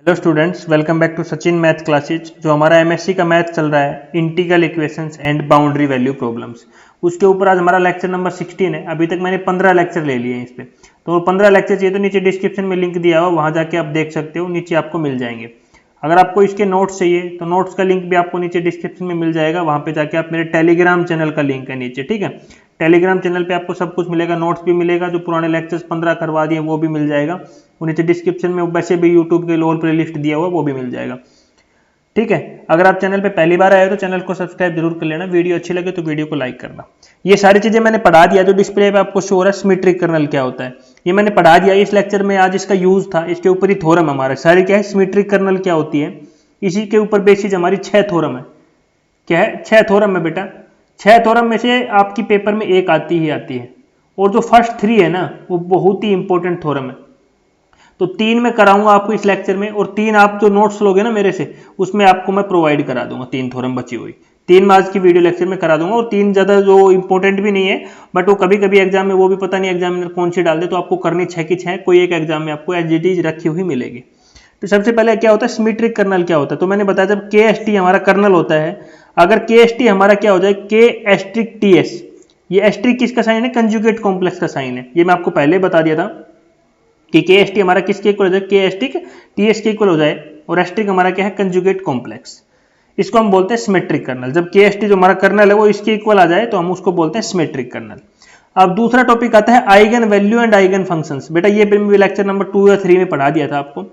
Hello students, welcome back to Sachin math classes. जो हमारा MSc का मैथ चल रहा है, integral equations and boundary value problems, उसके ऊपर आज हमारा लेक्चर नंबर 16 है। अभी तक मैंने 15 लेक्चर ले लिए हैं इस पे। तो 15 लेक्चर चाहिए तो नीचे डिस्क्रिप्शन में लिंक दिया हुआ, वहां जाके आप देख सकते हो, नीचे आपको मिल जाएंगे। अगर आपको इसके नोट्स चाहिए तो नोट्स का लिंक भी आपको नीचे डिस्क्रिप्शन में मिल जाएगा, वहां पे जाके आप मेरे टेलीग्राम चैनल का लिंक है नीचे, ठीक है। टेलीग्राम चैनल पे आपको सब कुछ मिलेगा, नोट्स भी मिलेगा, जो पुराने लेक्चर्स 15 करवा दिए वो भी मिल जाएगा। वो नीचे डिस्क्रिप्शन में वैसे भी यूट्यूब के लोअर प्लेलिस्ट दिया हुआ वो भी मिल जाएगा, ठीक है। अगर आप चैनल पे पहली बार आए हो तो चैनल को सब्सक्राइब जरूर कर लेना, वीडियो अच्छी लगे तो वीडियो को लाइक करना। ये सारी चीजें मैंने पढ़ा दिया, जो डिस्प्ले पे आपको शो हो रहा है सिमेट्रिक कर्नल क्या होता है, ये मैंने पढ़ा दिया इस लेक्चर में। आज इसका यूज था, इसके ऊपर ही थ्योरम हमारा सारी क्या है, सिमेट्रिक कर्नल क्या होती है, इसी के ऊपर बेसिस हमारी 6 थ्योरम है। क्या है, 6 थ्योरम है बेटा। 6 थ्योरम में से आपकी पेपर में एक आती ही आती है, और जो फर्स्ट 3 है ना वो बहुत ही इंपॉर्टेंट थ्योरम है। तो 3 मैं कराऊंगा आपको इस लेक्चर में, और 3 आप जो नोट्स लोगे ना मेरे से, उसमें आपको मैं प्रोवाइड करा दूंगा। 3 थ्योरम बची हुई 3 मैं आज की वीडियो लेक्चर में करा दूंगा, और 3 ज्यादा जो इंपॉर्टेंट भी नहीं है, बट वो कभी कभी एग्जाम में वो भी पता नहीं एग्जामिनर कौन सी डाल दे, तो आपको करनी 6 की 6 कोई एक एग्जाम में आपको एज इट इज रखी हुई मिलेगी। तो सबसे पहले क्या होता है सिमेट्रिक कर्नल क्या होता है, तो मैंने बताया जब के एस टी हमारा कर्नल होता है, अगर के एस टी हमारा क्या हो जाए, के एस्ट्रिक टी एस, ये एस्ट्रिक किसका साइन है, कंजुगेट कॉम्प्लेक्स का साइन है। ये मैं आपको पहले बता दिया था कि के एस टी हमारा किसके इक्वल हो जाए, के एस्ट्रिक टी एस के इक्वल हो जाए, और एस्ट्रिक हमारा क्या है, कंजुगेट कॉम्प्लेक्स। इसको हम बोलते हैं सिमेट्रिक कर्नल। जब के एस टी जो हमारा कर्नल है वो इसके इक्वल आ जाए तो हम उसको बोलते हैं सिमेट्रिक कर्नल। अब दूसरा टॉपिक आता है eigen value and eigen functions. बेटा ये लेक्चर नंबर 2 या 3 में पढ़ा दिया था आपको,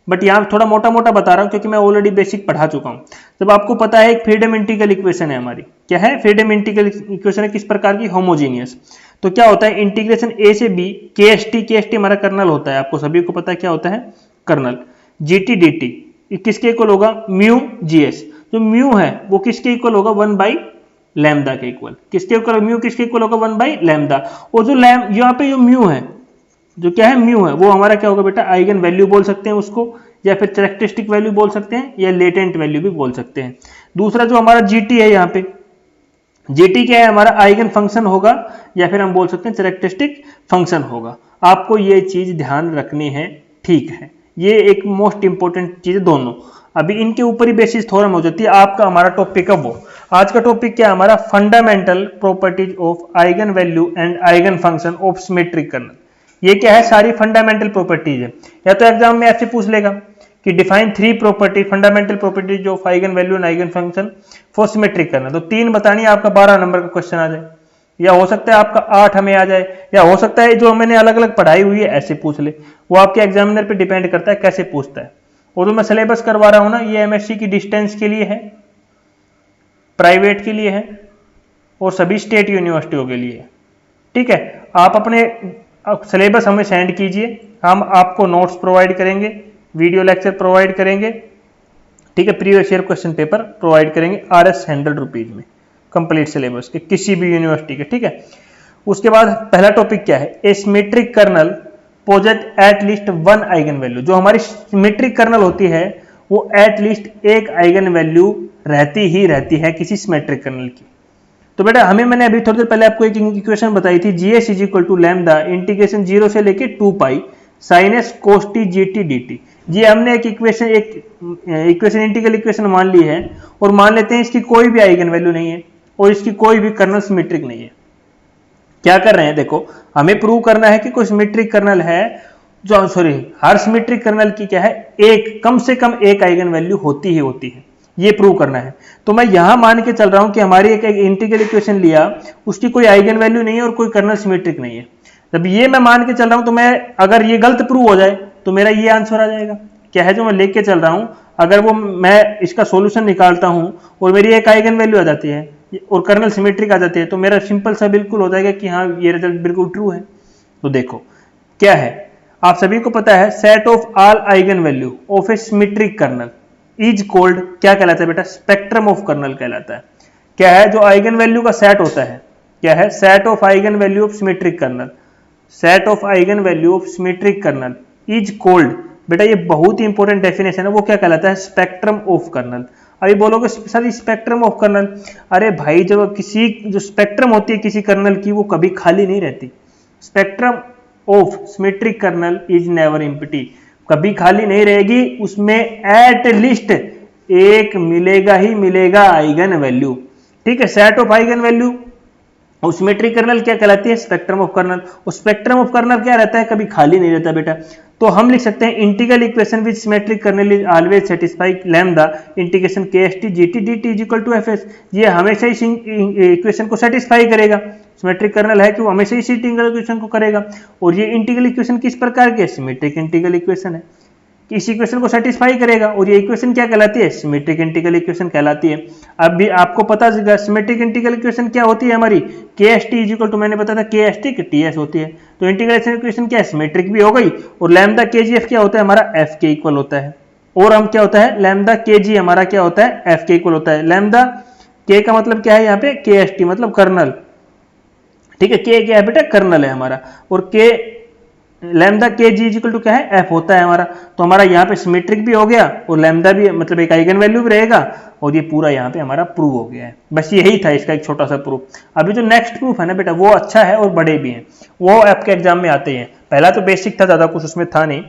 बट यहाँ थोड़ा मोटा मोटा बता रहा हूँ क्योंकि मैं ऑलरेडी बेसिक पढ़ा चुका हूँ। जब आपको पता है एक फ्रीडम इंटीग्रल इक्वेशन है हमारी, क्या है, फ्रीडम इंटीग्रल इक्वेशन है किस प्रकार की, होमोजीनियस। तो क्या होता है, इंटीग्रेशन ए से बी, के एस टी हमारा कर्नल होता है, आपको सभी को पता है क्या होता है kernel. G T D T किसके इक्वल होगा, म्यू जी एस। जो म्यू है वो किसके इक्वल होगा, 1 बाई लैम्डा के इक्वल। किसके इक्वल, म्यू किसके इक्वल होगा, 1 बाई लैम्डा। और जो यहाँ पे जो म्यू है, जो क्या है म्यू है, वो हमारा क्या होगा बेटा, आइगन वैल्यू बोल सकते हैं उसको, या फिर कैरेक्टरिस्टिक वैल्यू बोल सकते हैं, या लेटेंट वैल्यू भी बोल सकते हैं। दूसरा जो हमारा जीटी है, यहाँ पे जीटी क्या है, हमारा आइगन फंक्शन होगा, या फिर हम बोल सकते हैं कैरेक्टरिस्टिक फंक्शन होगा। आपको ये चीज ध्यान रखनी है, ठीक है। ये एक मोस्ट इंपॉर्टेंट चीज है दोनों। अभी इनके ऊपर ही बेसिस थ्योरम हो जाती है। आपका हमारा टॉपिक है वो, आज का टॉपिक क्या है हमारा, fundamental properties of eigen value and eigen function of symmetric kernel. ये क्या है, सारी फंडामेंटल प्रॉपर्टीज है। या तो एग्जाम में ऐसे पूछ लेगा कि define 3 property, fundamental properties of eigen value and eigen function for symmetric kernel. तो 3 बतानी है, आपका 12 नंबर का क्वेश्चन आ जाए, या हो सकता है आपका 8 हमें आ जाए, या हो सकता है जो मैंने अलग अलग पढ़ाई हुई है ऐसे पूछ ले। वो आपके एग्जामिनर पे डिपेंड करता है कैसे पूछता है। और जो मैं सिलेबस करवा रहा हूं ना, ये एमएससी की डिस्टेंस के लिए है, प्राइवेट के लिए है, और सभी स्टेट यूनिवर्सिटियों के लिए है, ठीक है। आप अपने सिलेबस हमें सेंड कीजिए, हम आपको नोट्स प्रोवाइड करेंगे, वीडियो लेक्चर प्रोवाइड करेंगे, ठीक है। Previous year question paper provide करेंगे RS 100 रुपीज में, कंप्लीट सिलेबस के, किसी भी यूनिवर्सिटी के, ठीक है। उसके बाद पहला टॉपिक क्या है, a symmetric kernel possess at least 1 eigenvalue. जो हमारी सिमेट्रिक कर्नल होती है वो एट लीस्ट एक आइगन वैल्यू रहती ही रहती है किसी सिमेट्रिक कर्नल की। तो बेटा हमें, मैंने अभी थोड़ी देर पहले आपको एक इक्वेशन बताई थी, GS is equal to lambda integration 0 से लेके 2 pi sine S cos T G T D T. ये हमने एक इक्वेशन इंटीग्रल इक्वेशन मान ली है, और मान लेते हैं इसकी कोई भी आइगन वैल्यू नहीं है, और इसकी कोई भी कर्नल सिमेट्रिक नहीं है। क्या कर रहे हैं, देखो हमें प्रूव करना है कि कोई सिमेट्रिक कर्नल है, जो हर सिमेट्रिक कर्नल की क्या है, एक कम से कम एक आइगन वैल्यू होती ही होती है, ये प्रूव करना है। तो मैं यहां मान के चल रहा हूं कि हमारी एक इंटीग्रल इक्वेशन लिया, उसकी कोई आइगन वैल्यू नहीं है और कोई कर्नल सिमेट्रिक नहीं है। जब ये मैं मान के चल रहा हूं, तो मैं, अगर ये गलत प्रूव हो जाए तो मेरा ये आंसर आ जाएगा। क्या है जो मैं लेके चल रहा हूं, अगर वो मैं इसका सॉल्यूशन निकालता हूं और मेरी एक आइगन वैल्यू आ जाती है और कर्नल सिमेट्रिक आ जाती है, तो मेरा सिंपल सा बिल्कुल हो जाएगा कि हाँ ये रिजल्ट बिल्कुल ट्रू है। तो देखो क्या है, आप सभी को पता है set of all eigen value of a symmetric kernel is called, क्या कहलाता है बेटा, स्पेक्ट्रम ऑफ कर्नल कहलाता है। क्या है, जो आइगन वैल्यू का सेट होता है, क्या है, set of eigen value of symmetric kernel, set of eigen value of symmetric kernel is called, बेटा ये बहुत ही इंपॉर्टेंट डेफिनेशन है, वो क्या कहलाता है, स्पेक्ट्रम ऑफ कर्नल। अभी बोलोगे सर स्पेक्ट्रम ऑफ कर्नल, अरे भाई जब किसी, जो स्पेक्ट्रम होती है किसी कर्नल की, वो कभी खाली नहीं रहती। Spectrum of symmetric kernel is never empty, कभी खाली नहीं रहेगी, उसमें एट लीस्ट एक मिलेगा ही मिलेगा आइगन वैल्यू। ठीक है, सेट ऑफ आइगन वैल्यू। और सिमेट्रिक कर्नल क्या कहलाती है? Spectrum of kernel. और स्पेक्ट्रम ऑफ कर्नल क्या रहता है? कभी खाली नहीं रहता बेटा। तो हम लिख सकते हैं integral equation with symmetric kernel is always satisfy lambda integration KST GT DT is equal to FS. ये हमेशा इस इक्वेशन को सेटिस्फाई करेगा। सिमेट्रिक कर्नल है कि वो हमेशा इसी इंटीग्रल इक्वेशन को करेगा। और ये इंटीग्रल इक्वेशन किस प्रकार की है? सिमेट्रिक इंटीग्रल इक्वेशन है, इस इक्वेशन को सेटिस्फाई करेगा। और ये इक्वेशन क्या कहलाती है? सिमेट्रिक इंटीग्रल इक्वेशन कहलाती है। अब भी आपको पता चलेगा सिमेट्रिक इंटीग्रल इक्वेशन क्या होती है हमारी? KST इज इक्वल टू, मैंने बताया था KST की TS होती है। तो इंटीग्रेशन इक्वेशन क्या है? सिमेट्रिक भी हो गई। और लैम्डा KGF क्या होता है हमारा? F के इक्वल होता है। और हम क्या होता है? लैम्डा KG हमारा क्या होता है? F के इक्वल होता है। लैम्डा K का मतलब क्या है यहाँ पे? KST मतलब कर्नल। ठीक है, K क्या है बेटा? कर्नल है हमारा। और K lambda KG is equal to क्या है? F होता है हमारा। तो हमारा यहाँ पे सिमेट्रिक भी हो गया और लैम्डा भी मतलब एक आइगन वैल्यू भी रहेगा। और ये पूरा यहाँ पे हमारा प्रूव हो गया है। बस यही था इसका एक छोटा सा प्रूफ। अभी जो नेक्स्ट प्रूफ है ना बेटा, वो अच्छा है और बड़े भी हैं, वो आपके एग्जाम में आते हैं। पहला तो बेसिक था, ज्यादा कुछ उसमें था नहीं।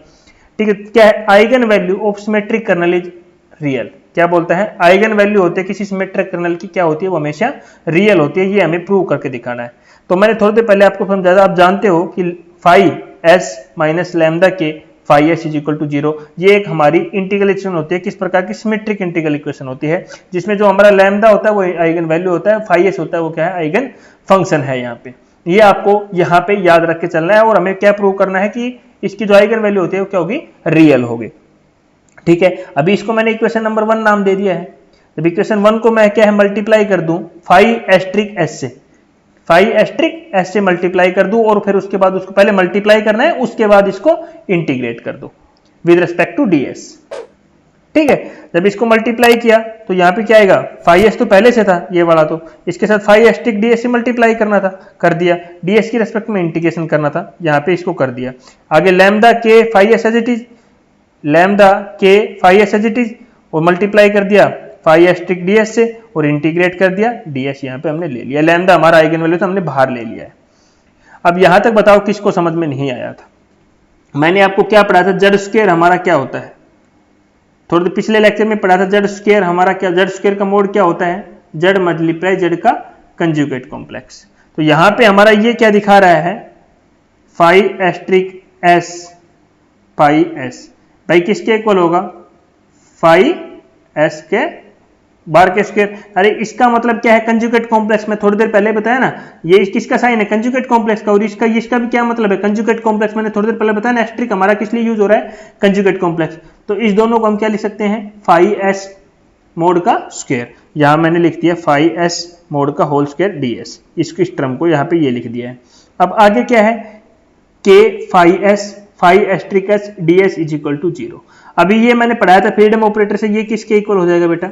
ठीक है, क्या है? Eigen value of symmetric kernel is real. क्या बोलता है? आइगन वैल्यू होते हैं किसी सिमेट्रिक कर्नल की, क्या होती है? वो हमेशा रियल होती है। ये हमें प्रूव करके दिखाना है। तो मैंने थोड़ी देर पहले आपको समझाया, आप जानते हो कि फाई एस माइनस लैम्डा के phi S is equal to 0, ये एक हमारी इंटीग्रल इक्वेशन होती है। किस प्रकार की? सिमेट्रिक इंटीग्रल इक्वेशन होती है, जिसमें जो हमारा लैम्डा होता है वो आइगन वैल्यू होता है, फाई एस होता है वो क्या है? आइगन फंक्शन है। यहाँ पे ये आपको यहाँ पे याद रख के चलना है। और हमें क्या प्रूव करना है कि इसकी जो आइगन वैल्यू होती है वो क्या होगी? रियल होगी। ठीक है, अभी इसको मैंने इक्वेशन नंबर 1 नाम दे दिया है। जब इक्वेशन 1 को मैं क्या है? मल्टीप्लाई कर दूं फाई एस्ट्रिक एस से, फाई एस्ट्रिक एस से मल्टीप्लाई कर दूं। और फिर उसके बाद उसको पहले मल्टीप्लाई करना है, उसके बाद इसको इंटीग्रेट कर दो विद रिस्पेक्ट टू ds। ठीक है, जब इसको मल्टीप्लाई किया तो यहाँ पे क्या आएगा? फाई एस तो पहले से था ये वाला, तो इसके साथ फाई एस्ट्रिक ds से मल्टीप्लाई करना था, कर दिया। ds की रिस्पेक्ट में इंटीग्रेशन करना था, यहाँ पे इसको कर दिया। आगे लैम्डा के phi S as it is, lambda के phi S as it is, और मल्टीप्लाई कर दिया फाई एस्ट्रिक ds से और इंटीग्रेट कर दिया। ds यहाँ पे हमने ले लिया। लैम्डा हमारा आइगन वैल्यू तो हमने बाहर ले लिया है। अब यहां तक बताओ किसको समझ में नहीं आया था? मैंने आपको क्या पढ़ा था? जेड स्क्वायर हमारा क्या होता है? थोड़े पिछले लेक्चर में पढ़ा था जेड स्क्वायर हमारा क्या? जेड स्क्वायर का मोड क्या होता है? जेड मल्टीप्लाई जेड का कंजुगेट कॉम्प्लेक्स। तो यहां पे हमारा ये क्या दिखा रहा है? Phi asterisk S phi S भाई किसके इक्वल होगा? फाई एस के बार के स्क्वायर। अरे इसका मतलब क्या है? Conjugate complex. में थोड़ी देर पहले बताया ना, ये किसका साइन है? कंजुगेट कॉम्प्लेक्स का। और इसका भी क्या मतलब है? Conjugate complex. मैंने थोड़ी देर पहले बताया ना, एस्ट्रिक हमारा किस लिए यूज हो रहा है? Conjugate complex. तो इस दोनों को हम क्या लिख सकते हैं? फाई एस मोड का स्क्वायर। यहां मैंने लिख दिया फाई एस मोड का होल स्क्वायर ds। इसकी टर्म को यहाँ पे ये लिख दिया है। अब आगे क्या है? K phi asterisk S ds is equal to 0। अभी ये मैंने पढ़ाया था फ्रीडम ऑपरेटर से, ये किसके इक्वल हो जाएगा बेटा?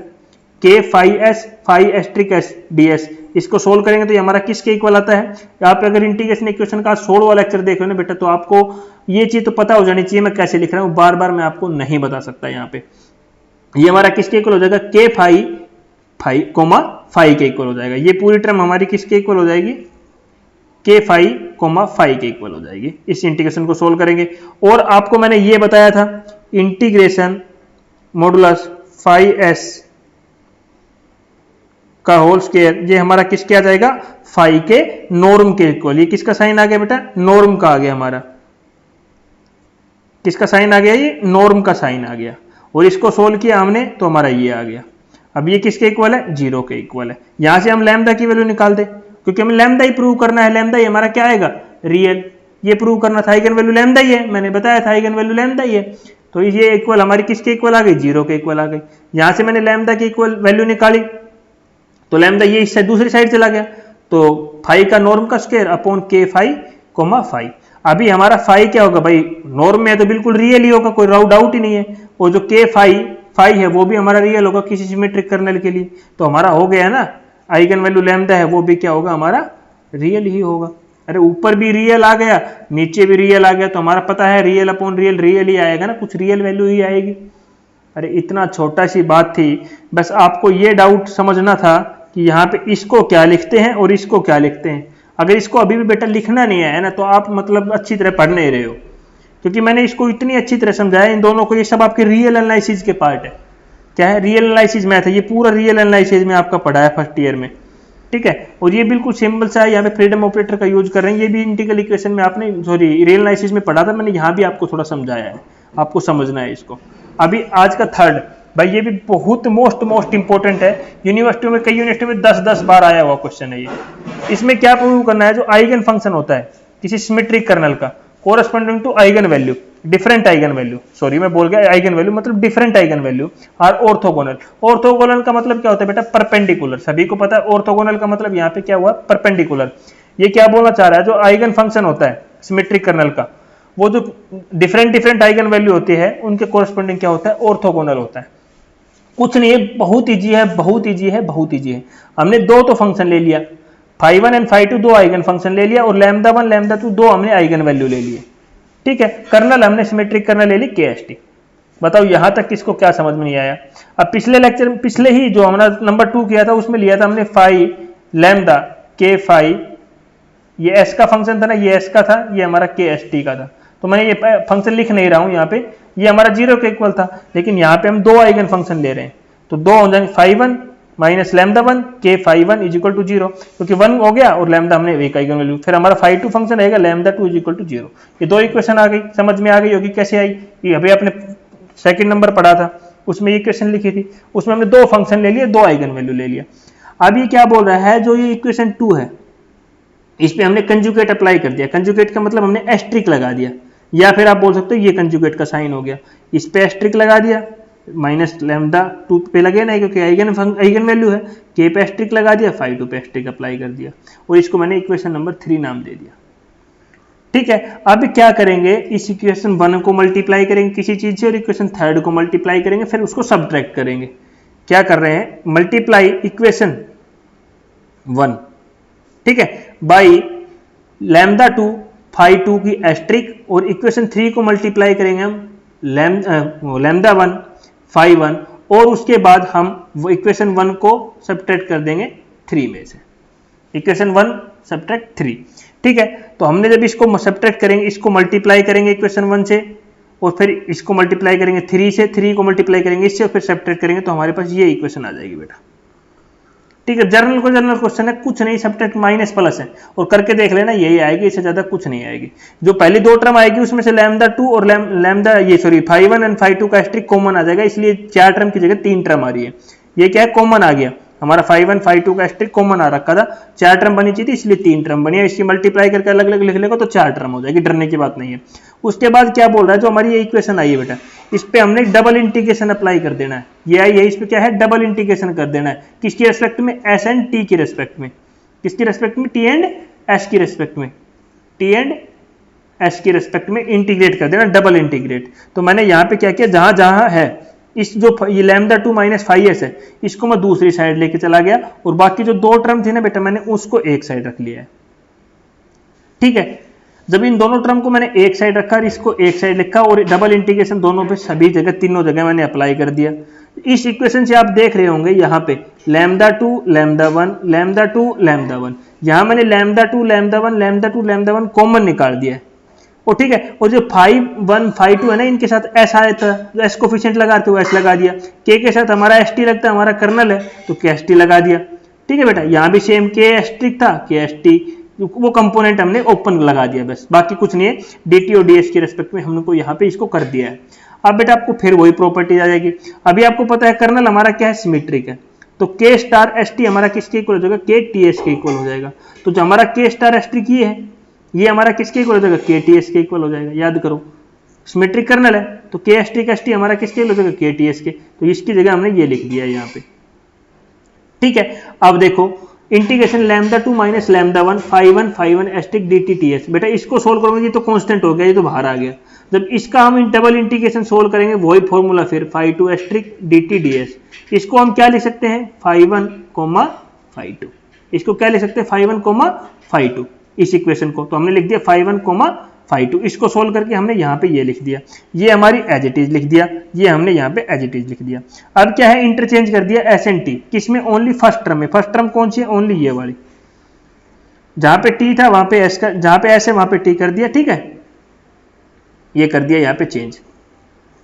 के फाई एस्ट्रिक एस ds। इसको सोल्व करेंगे तो ये हमारा किसके इक्वल आता है? यहाँ पे अगर इंटीग्रेशन इक्वेशन का 16वां लेक्चर देख रहे हो ना बेटा, तो आपको ये चीज तो पता हो जानी चाहिए मैं कैसे लिख रहा हूँ। बार बार मैं आपको नहीं बता सकता। यहाँ पे ये हमारा किसके इक्वल हो जाएगा? के फाई कोमा फाई के इक्वल हो जाएगा। ये पूरी टर्म हमारी किसके इक्वल हो जाएगी? के फाई कोमा फाई के इक्वल हो जाएगी। इस इंटीग्रेशन को सोल्व करेंगे। और आपको मैंने ये बताया था इंटीग्रेशन मॉडुलस फाई एस का होल स्क्वायर, ये हमारा किसके आ जाएगा? फाई के नॉर्म के इक्वल। ये किसका साइन आ गया बेटा? नॉर्म का आ गया हमारा। किसका साइन आ गया? ये नॉर्म का साइन आ गया। और इसको सोल्व किया हमने तो हमारा ये आ गया। अब ये किसके इक्वल है? 0 के इक्वल है। यहां से हम लैम्डा की वैल्यू निकाल दे, क्योंकि हमें लैम्डा ही प्रूव करना है। लैम्डा ही हमारा क्या आएगा? रियल। ये प्रूव करना था, आइगन वैल्यू लैम्डा ही है, मैंने बताया था आइगन वैल्यू लैम्डा ही है। तो ये इक्वल हमारी किसके इक्वल आ गई? 0 के इक्वल आ गई। यहां से मैंने लैम्डा की इक्वल वैल्यू निकाली तो लैम्डा ये इससे दूसरी साइड चला गया, तो फाई का नॉर्म का स्क्वायर अपॉन के फाई कोमा फाई। अभी हमारा फाई क्या होगा भाई? नॉर्म में है तो बिल्कुल रियल ही होगा, कोई डाउट ही नहीं है। और जो के फाई है वो भी हमारा रियल होगा किसी सिमेट्रिक कर्नल के लिए। तो हमारा हो गया ना, आइगन वैल्यू लैम्डा है वो भी क्या होगा? हमारा रियल ही होगा। अरे ऊपर भी रियल आ गया, नीचे भी रियल आ गया, तो हमारा पता है रियल अपॉन रियल ही आएगा ना, कुछ रियल वैल्यू ही आएगी। अरे इतना छोटा सी बात थी, बस आपको ये डाउट समझना था कि यहाँ पे इसको क्या लिखते हैं और इसको क्या लिखते हैं। अगर इसको अभी भी बेटा लिखना नहीं है ना, तो आप मतलब अच्छी तरह पढ़ नहीं रहे हो। क्योंकि मैंने इसको इतनी अच्छी तरह समझाया इन दोनों को, ये सब आपके रियल एनालिसिस के पार्ट है। क्या है? रियल एनालिसिस मैथ है, ये पूरा रियल एनालिसिस में आपका पढ़ा है फर्स्ट ईयर में, ठीक है। और ये बिल्कुल सिंपल सा है, यहाँ पे फ्रीडम ऑपरेटर का यूज कर रहे हैं, ये भी इंटीग्रल इक्वेशन में आपने रियल एनालिसिस में पढ़ा था, मैंने यहाँ भी आपको थोड़ा समझाया है, आपको समझना है इसको। अभी आज का थर्ड, भाई ये भी बहुत मोस्ट इंपॉर्टेंट है, यूनिवर्सिटियों में, कई यूनिवर्सिटियों में 10 बार आया हुआ क्वेश्चन है ये। इसमें क्या प्रूव करना है, जो आइगन फंक्शन होता है किसी सिमेट्रिक कर्नल का corresponding to eigen value, different eigen value, sorry मैं बोल गया आइगन वैल्यू मतलब different eigen value are orthogonal. Orthogonal का मतलब क्या होता है बेटा? परपेंडिकुलर, सभी को पता है ऑर्थोगोनल का मतलब यहाँ पे क्या हुआ? परपेंडिकुलर। ये क्या बोलना चाह रहा है, जो आइगन फंक्शन होता है सिमेट्रिक कर्नल का, वो जो डिफरेंट आइगन वैल्यू होती है उनके कोरस्पोंडिंग क्या होता है? ऑर्थोगोनल होता है। कुछ नहीं है, बहुत ईजी है, बहुत ईजी है, बहुत ईजी है। हमने दो तो फंक्शन ले लिया, φ1 एंड φ2 दो आइगन फंक्शन ले लिया, और λ1 λ2 दो हमने आइगन वैल्यू ले लिए, ठीक है। कर्नल हमने सिमेट्रिक कर्नल ले ली KST। बताओ यहां तक किसको क्या समझ में नहीं आया? अब पिछले लेक्चर में, पिछले ही जो हमारा नंबर 2 किया था उसमें लिया था हमने फाई लैम्डा के फाई, ये एस का फंक्शन था ना, ये एस का था, ये हमारा KST का था। तो मैं ये फंक्शन लिख नहीं रहा हूं यहाँ पे, ये हमारा 0 के इक्वल था, लेकिन यहाँ पे हम दो आइगन फंक्शन ले रहे हैं, तो दो हो जाएंगे φ1 माइनस λ1 के φ1 इज इक्वल टू 0, क्योंकि 1 हो गया और लैम्डा हमने एक आइगन वैल्यू, फिर हमारा φ2 फंक्शन रहेगा λ2 इज इक्वल टू 0। ये दो इक्वेशन आ गई, समझ में आ गई होगी कैसे आई? ये अभी आपने सेकंड नंबर पढ़ा था, उसमें ये इक्वेशन लिखी थी, उसमें हमने दो फंक्शन ले लिए, दो आइगन वैल्यू ले लिया। अब ये क्या बोल रहा है, जो ये इक्वेशन 2 है इस पे हमने कंजुगेट अप्लाई कर दिया। कंजुगेट का मतलब हमने एस्ट्रिक लगा दिया, या फिर आप बोल सकते हो ये कंजुगेट का साइन हो गया, इस पे एस्ट्रिक लगा दिया, माइनस λ2 पे लगे ना क्योंकि आइगन वैल्यू है, के पे एस्ट्रिक लगा दिया, φ2 पे एस्ट्रिक अप्लाई कर दिया, और इसको मैंने इक्वेशन नंबर 3 नाम दे दिया, ठीक है। अब क्या करेंगे, इस इक्वेशन 1 को मल्टीप्लाई करेंगे किसी चीज से, और इक्वेशन 3 को मल्टीप्लाई करेंगे, फिर उसको सब्ट्रैक्ट करेंगे। क्या कर रहे हैं? मल्टीप्लाई इक्वेशन 1, ठीक है, बाई λ2 φ2 की एस्ट्रिक, और इक्वेशन 3 को मल्टीप्लाई करेंगे हम λ1 φ1, और उसके बाद हम वो इक्वेशन 1 को सब्ट्रैक्ट कर देंगे 3 में से, इक्वेशन 1 सब्ट्रैक्ट 3, ठीक है। तो हमने जब इसको सब्ट्रैक्ट करेंगे, इसको मल्टीप्लाई करेंगे इक्वेशन 1 से, और फिर इसको मल्टीप्लाई करेंगे 3 से, 3 को मल्टीप्लाई करेंगे इससे, और फिर सब्ट्रैक्ट करेंगे, तो हमारे पास ये इक्वेशन आ जाएगी बेटा, ठीक है। जनरल क्वेश्चन है, कुछ नहीं, सब्ट्रैक्ट माइनस प्लस है, और करके देख लेना, यही आएगी, इससे ज्यादा कुछ नहीं आएगी। जो पहली दो टर्म आएगी उसमें से λ2 और φ1 एंड φ2 का एस्ट्रिक कॉमन आ जाएगा, इसलिए 4 टर्म की जगह 3 टर्म आ रही है। ये क्या है? कॉमन आ गया, हमारा φ1 φ2 का एस्ट्रिक कॉमन आ रखा था, 4 टर्म बनी चाहिए थी, इसलिए 3 टर्म बनी है। इसकी मल्टीप्लाई करके अलग अलग लिख लेगा तो 4 टर्म हो जाएगी, डरने की बात नहीं है। उसके बाद क्या बोल रहा है, जो हमारी ये इक्वेशन आई है बेटा, इस पे हमने डबल इंटीग्रेशन अप्लाई कर देना है। ये आई है, इस पे क्या है? डबल इंटीग्रेशन कर देना है, किसकी रेस्पेक्ट में? एस एंड टी की रेस्पेक्ट में, किसकी रेस्पेक्ट में? टी एंड एस की रेस्पेक्ट में, टी एंड एस की रेस्पेक्ट में इंटीग्रेट कर देना, डबल इंटीग्रेट। तो मैंने यहाँ पे क्या किया, जहां जहां है इस जो ये λ2 माइनस φs है, इसको मैं दूसरी साइड लेके चला गया, और बाकी जो दो टर्म थी ना बेटा, मैंने उसको एक साइड रख लिया है, ठीक है। जब इन दोनों टर्म को मैंने एक साइड रखा और इसको एक साइड लिखा, और डबल इंटीग्रेशन दोनों पे सभी जगह, तीनों जगह मैंने अप्लाई कर दिया। इस इक्वेशन से आप देख रहे होंगे यहाँ पे λ2 λ1 λ2 λ1, यहाँ मैंने λ2 λ1 λ2 λ1 कॉमन निकाल दिया है, और ठीक है। और जो φ1 φ2 है ना, इनके साथ एस आया था, जो एस कोफिशिएंट लगाते हो एस लगा दिया, के साथ हमारा एसटी लगता है, हमारा कर्नल है तो KST लगा दिया, ठीक है बेटा। यहाँ भी सेम के एस्ट्रिक था, KST वो कंपोनेंट हमने ओपन लगा दिया, बस बाकी कुछ नहीं है। dt और ds के रेस्पेक्ट में हमने को यहाँ पे इसको कर दिया है। अब बेटा आपको फिर वही प्रॉपर्टी आ जाएगी। अभी आपको पता है कर्नल हमारा क्या है? सिमेट्रिक है, तो k स्टार st हमारा किसके इक्वल हो जाएगा? KTS के इक्वल हो जाएगा। तो जो हमारा k स्टार एस्ट्रिक ये है, ये हमारा किसके इक्वल हो जाएगा? KTS के इक्वल हो जाएगा। याद करो, सिमेट्रिक कर्नल है तो k एस्ट्रिक st हमारा किसके इक्वल हो जाएगा? KTS के। तो इसकी जगह हमने ये लिख दिया है यहाँ पे, ठीक है। अब देखो integration λ2 minus λ1 φ1 asterisk dt ts, बेटा इसको सोल्व करोगे, ये तो कांस्टेंट हो गया, ये तो बाहर आ गया। जब इसका हम डबल इंटीग्रेशन सोल्व करेंगे, वही फॉर्मूला फिर φ2 एस्ट्रिक dt ds, इसको हम क्या लिख सकते हैं? φ1 φ2, इसको क्या लिख सकते हैं? φ1 φ2, इस इक्वेशन को तो हमने लिख दिया φ1 φ2। इसको सोल्व करके हमने यहाँ पे ये लिख दिया, ये हमारी एज इट इज लिख दिया, ये हमने यहाँ पे एज इट इज लिख दिया। अब क्या है? इंटरचेंज कर दिया एस एंड टी, किसमें? ओनली फर्स्ट टर्म में। फर्स्ट टर्म कौन सी है? ओनली ये वाली, जहां पे टी था वहां पे एस का, जहां पे एस है वहां पे टी कर दिया, ठीक है। ये कर दिया यहाँ पे चेंज,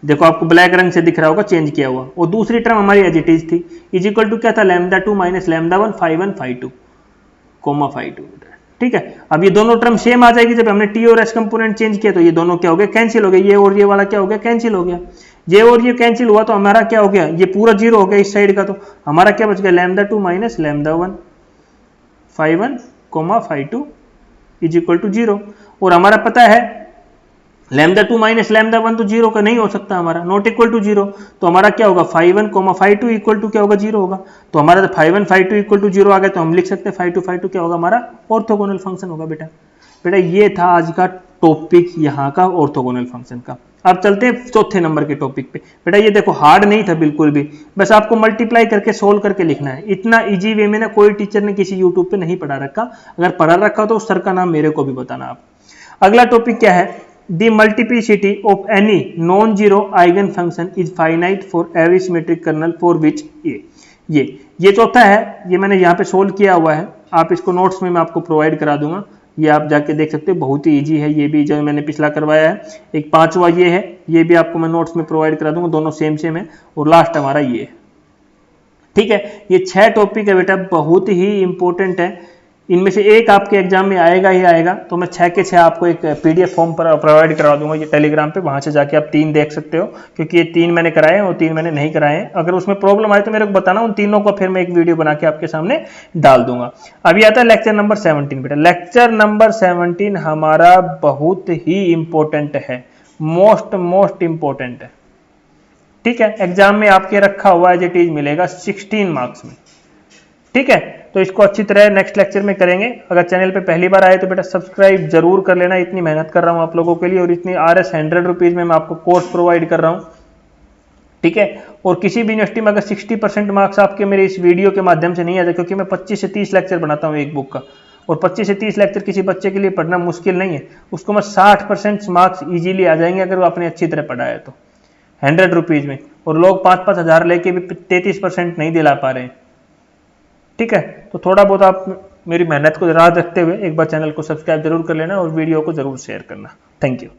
देखो आपको ब्लैक रंग से दिख रहा होगा चेंज किया हुआ। और दूसरी टर्म हमारी एज इट इज थी, इज इक्वल टू क्या था, λ2 माइनस λ1 φ1 φ2 कोमा φ2। ठीक है, अब ये दोनों टर्म सेम आ जाएगी, जब हमने टी और एस कंपोनेंट चेंज किया तो ये दोनों क्या हो गया, कैंसिल हो गया, ये और ये वाला क्या हो गया, कैंसिल हो गया। ये और ये कैंसिल हुआ तो हमारा क्या हो गया, ये पूरा जीरो हो गया इस साइड का, तो हमारा क्या बच गया, λ2 minus λ1 φ1 comma φ2 is equal to 0। और हमारा पता है λ2 माइनस λ1 तो 0 का नहीं हो सकता हमारा, नॉट इक्वल टू 0, तो हमारा क्या होगा, φ1 कोमा φ2 इक्वल टू क्या होगा, 0 होगा। तो हमारा φ1 φ2 इक्वल टू 0 आ गया, तो हम लिख सकते हैं φ2 क्या होगा, हमारा ऑर्थोगोनल फंक्शन होगा। बेटा ये था आज का टॉपिक यहाँ का ऑर्थोगोनल फंक्शन का। अब चलते हैं चौथे नंबर के टॉपिक पे। बेटा ये देखो हार्ड नहीं था बिल्कुल भी, बस आपको मल्टीप्लाई करके सोल्व करके लिखना है। इतना इजी वे में ना कोई टीचर ने किसी यूट्यूब पे नहीं पढ़ा रखा, अगर पढ़ा रखा हो तो उस सर का नाम मेरे को भी बताना आप। अगला टॉपिक क्या है, the multiplicity of any non zero eigen function is finite for every symmetric kernel for which ये चौथा है, ये मैंने यहाँ पे सोल्व किया हुआ है, आप इसको नोट्स में मैं आपको प्रोवाइड करा दूंगा, ये आप जाके देख सकते हो, बहुत ही इजी है। ये भी जो मैंने पिछला करवाया है, एक पांचवा ये है, ये भी आपको मैं नोट्स में प्रोवाइड करा दूंगा, दोनों सेम सेम है। और लास्ट हमारा ये है। ठीक है, ये 6 टॉपिक है बेटा, बहुत ही इंपॉर्टेंट है, इनमें से एक आपके एग्जाम में आएगा ही आएगा। तो मैं 6 के 6 आपको एक पीडीएफ फॉर्म पर प्रोवाइड करा दूंगा, ये टेलीग्राम पे, वहां से जाके आप 3 देख सकते हो, क्योंकि ये 3 मैंने कराए हैं और 3 मैंने नहीं कराए हैं। अगर उसमें प्रॉब्लम आए तो मेरे को बताना, उन तीनों को फिर मैं एक वीडियो बना के आपके सामने डाल दूंगा। अभी आता है लेक्चर नंबर 17। बेटा लेक्चर नंबर 17 हमारा बहुत ही इंपॉर्टेंट है, मोस्ट इंपॉर्टेंट है। ठीक है, एग्जाम में आपके रखा हुआ एज इट इज मिलेगा 16 मार्क्स में। ठीक है, तो इसको अच्छी तरह नेक्स्ट लेक्चर में करेंगे। अगर चैनल पे पहली बार आए तो बेटा सब्सक्राइब जरूर कर लेना, इतनी मेहनत कर रहा हूं आप लोगों के लिए, और इतनी RS 100 रुपीज में मैं आपको कोर्स प्रोवाइड कर रहा हूं। ठीक है, और किसी भी यूनिवर्सिटी में अगर 60% मार्क्स आपके मेरे इस वीडियो के माध्यम से नहीं आते, क्योंकि मैं 25 से 30 लेक्चर बनाता हूँ एक बुक का, और 25 से 30 लेक्चर किसी बच्चे के लिए पढ़ना मुश्किल नहीं है, उसको मैं 60% मार्क्स इजीली आ जाएंगे अगर वो आपने अच्छी तरह पढ़ा है तो 100 रुपीज में। और लोग 5-5 हज़ार लेके भी 33% नहीं दिला पा रहे हैं। ठीक है, तो थोड़ा बहुत आप मेरी मेहनत को याद रखते हुए एक बार चैनल को सब्सक्राइब जरूर कर लेना और वीडियो को जरूर शेयर करना। Thank you.